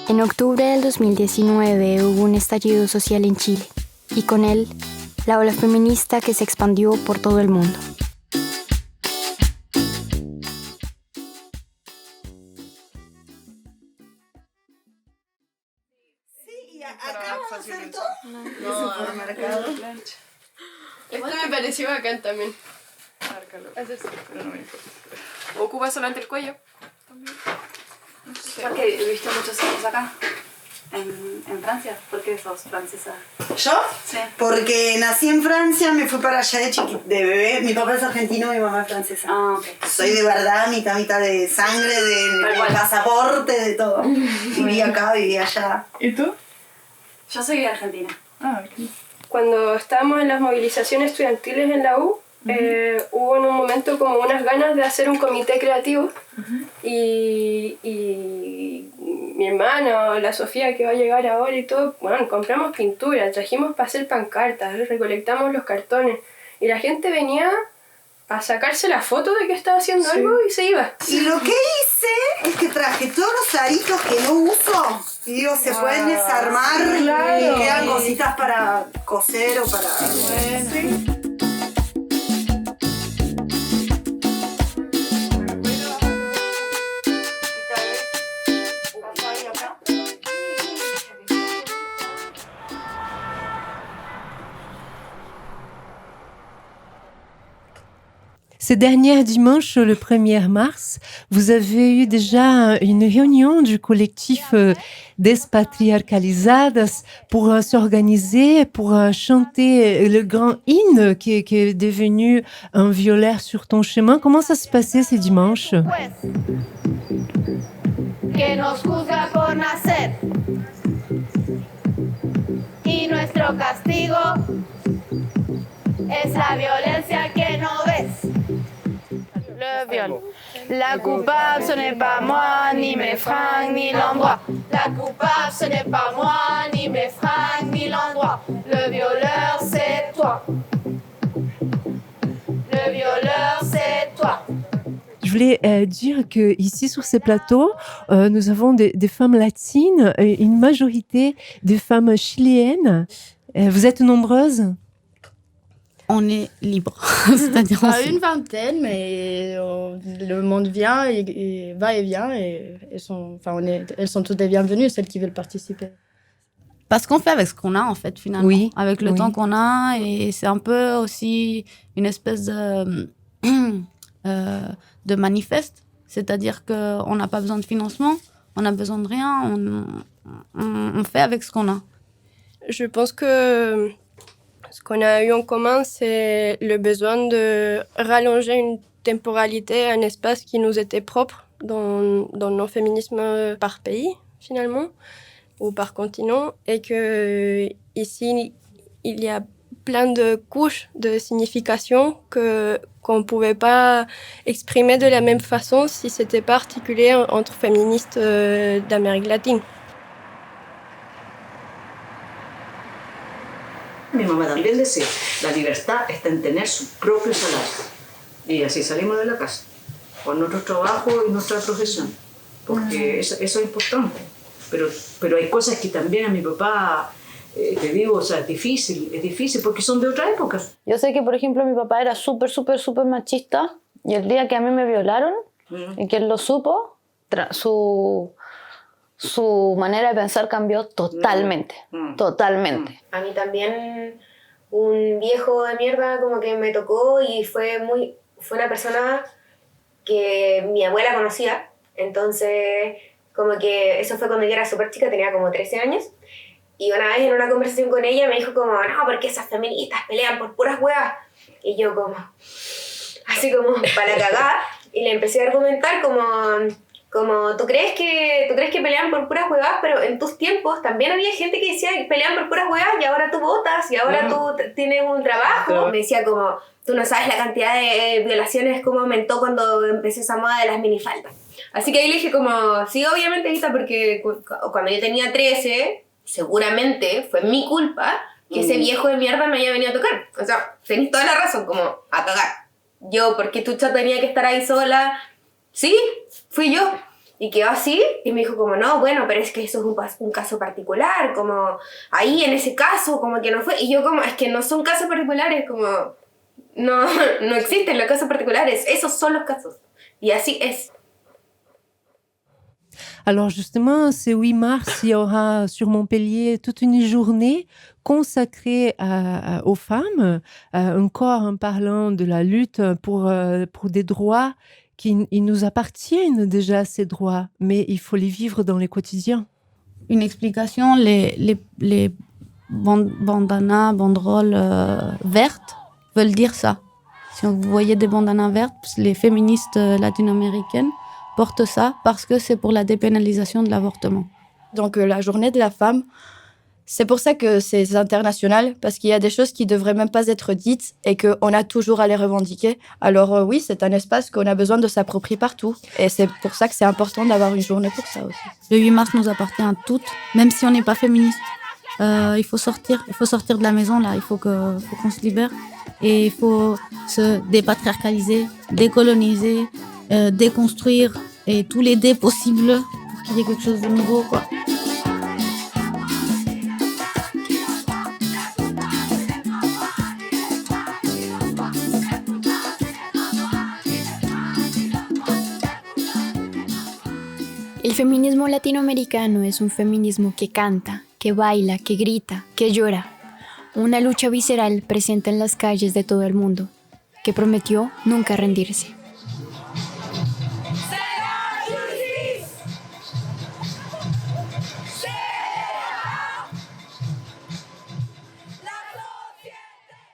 En octubre del 2019 hubo un estallido social en Chile y con él la ola feminista que se expandió por todo el mundo. Sí, y acá vamos a hacer todo. No, supermercado. Esto me pareció bacán también. Márcalo. Hacerse. Pero no me importa. Ocupa solamente el cuello. También. No sé. Porque he visto muchos hijos acá, en Francia. ¿Por qué sos francesa? ¿Yo? Sí. Porque nací en Francia, me fui para allá de bebé. Mi papá es argentino, mi mamá es francesa. Ah, ok. Soy de verdad, mitad de sangre, de pasaporte, de todo. Viví acá, viví allá. ¿Y tú? Yo soy de Argentina. Ah, ok. Cuando estábamos en las movilizaciones estudiantiles en la U, hubo en un momento como unas ganas de hacer un comité creativo y mi hermana, la Sofía que va a llegar ahora y todo, bueno, compramos pintura, trajimos para hacer pancartas, recolectamos los cartones y la gente venía a sacarse la foto de que estaba haciendo algo y se iba. Y lo que hice es que traje todos los aritos que no uso. Y digo, se pueden desarmar. Claro. Y quedan cositas para coser o para... Sí. Ce dernier dimanche, le 1er mars, vous avez eu déjà une réunion du collectif Despatriarcalizadas pour s'organiser, pour chanter le grand hymne qui est devenu un violaire sur ton chemin. Comment ça se passait ces dimanches? Que nos juzga por nacer y nuestro castigo es la violencia que no ves. Le viol. La coupable, ce n'est pas moi, ni mes fringues, ni l'endroit. La coupable, ce n'est pas moi, ni mes fringues, ni l'endroit. Le violeur, c'est toi. Le violeur, c'est toi. Je voulais dire qu'ici, sur ces plateaux, nous avons des femmes latines, une majorité de femmes chiléennes. Vous êtes nombreuses? On est libre. C'est-à-dire une vingtaine, mais le monde vient et va et vient. Et elles sont toutes les bienvenues, celles qui veulent participer. Parce qu'on fait avec ce qu'on a, en fait, finalement. Oui, avec le temps qu'on a. Et c'est un peu aussi une espèce de manifeste. C'est-à-dire qu'on n'a pas besoin de financement, on n'a besoin de rien. On fait avec ce qu'on a. Je pense que ce qu'on a eu en commun, c'est le besoin de rallonger une temporalité, un espace qui nous était propre dans nos féminismes par pays, finalement, ou par continent, et que ici, il y a plein de couches de signification qu'on ne pouvait pas exprimer de la même façon si c'était pas articulé entre féministes d'Amérique latine. Mi mamá también decía, la libertad está en tener su propio salario. Y así salimos de la casa, con nuestro trabajo y nuestra profesión, porque eso es importante. Pero hay cosas que también a mi papá, te digo, o sea, es difícil porque son de otra época. Yo sé que, por ejemplo, mi papá era súper machista y el día que a mí me violaron y que él lo supo, su manera de pensar cambió totalmente, totalmente. A mí también un viejo de mierda como que me tocó y fue una persona que mi abuela conocía, entonces como que eso fue cuando yo era súper chica, tenía como 13 años, y una vez en una conversación con ella me dijo como, no, porque esas feministas pelean por puras huevas, y yo como, así como para cagar, y le empecé a argumentar como ¿tú crees que pelean por puras huevas? Pero en tus tiempos también había gente que decía que pelean por puras huevas y ahora tú votas y ahora tú tienes un trabajo. Me decía como, tú no sabes la cantidad de violaciones como aumentó cuando empezó esa moda de las minifaldas. Así que ahí le dije como, sí, obviamente, Vita, porque cuando yo tenía 13, seguramente fue mi culpa que ese viejo de mierda me haya venido a tocar. O sea, tenés toda la razón, como a cagar. yo, ¿por qué Tucha tenía que estar ahí sola? Sí, fui yo. Y quedó así, y me dijo como, no, bueno, pero es que eso es un caso particular, como ahí en ese caso, como que no fue. Y yo como, es que no son casos particulares, como, no existen los casos particulares, esos son los casos. Y así es. Alors justement, ce 8 mars, il y aura sur Montpellier toute une journée consacrée aux femmes, encore en parlant de la lutte pour des droits qui ils nous appartiennent déjà, ces droits, mais il faut les vivre dans les quotidiens. Une explication, les bandanas, banderoles vertes veulent dire ça. Si vous voyez des bandanas vertes, les féministes latino-américaines portent ça parce que c'est pour la dépénalisation de l'avortement. Donc la journée de la femme, c'est pour ça que c'est international, parce qu'il y a des choses qui ne devraient même pas être dites et qu'on a toujours à les revendiquer. Alors oui, c'est un espace qu'on a besoin de s'approprier partout. Et c'est pour ça que c'est important d'avoir une journée pour ça aussi. Le 8 mars nous appartient à toutes, même si on n'est pas féministe. Il faut sortir de la maison, là. Il faut qu'on se libère. Et il faut se dépatriarcaliser, décoloniser, déconstruire et tous les dés possibles pour qu'il y ait quelque chose de nouveau, quoi. El feminismo latinoamericano es un feminismo que canta, que baila, que grita, que llora. Una lucha visceral presente en las calles de todo el mundo, que prometió nunca rendirse.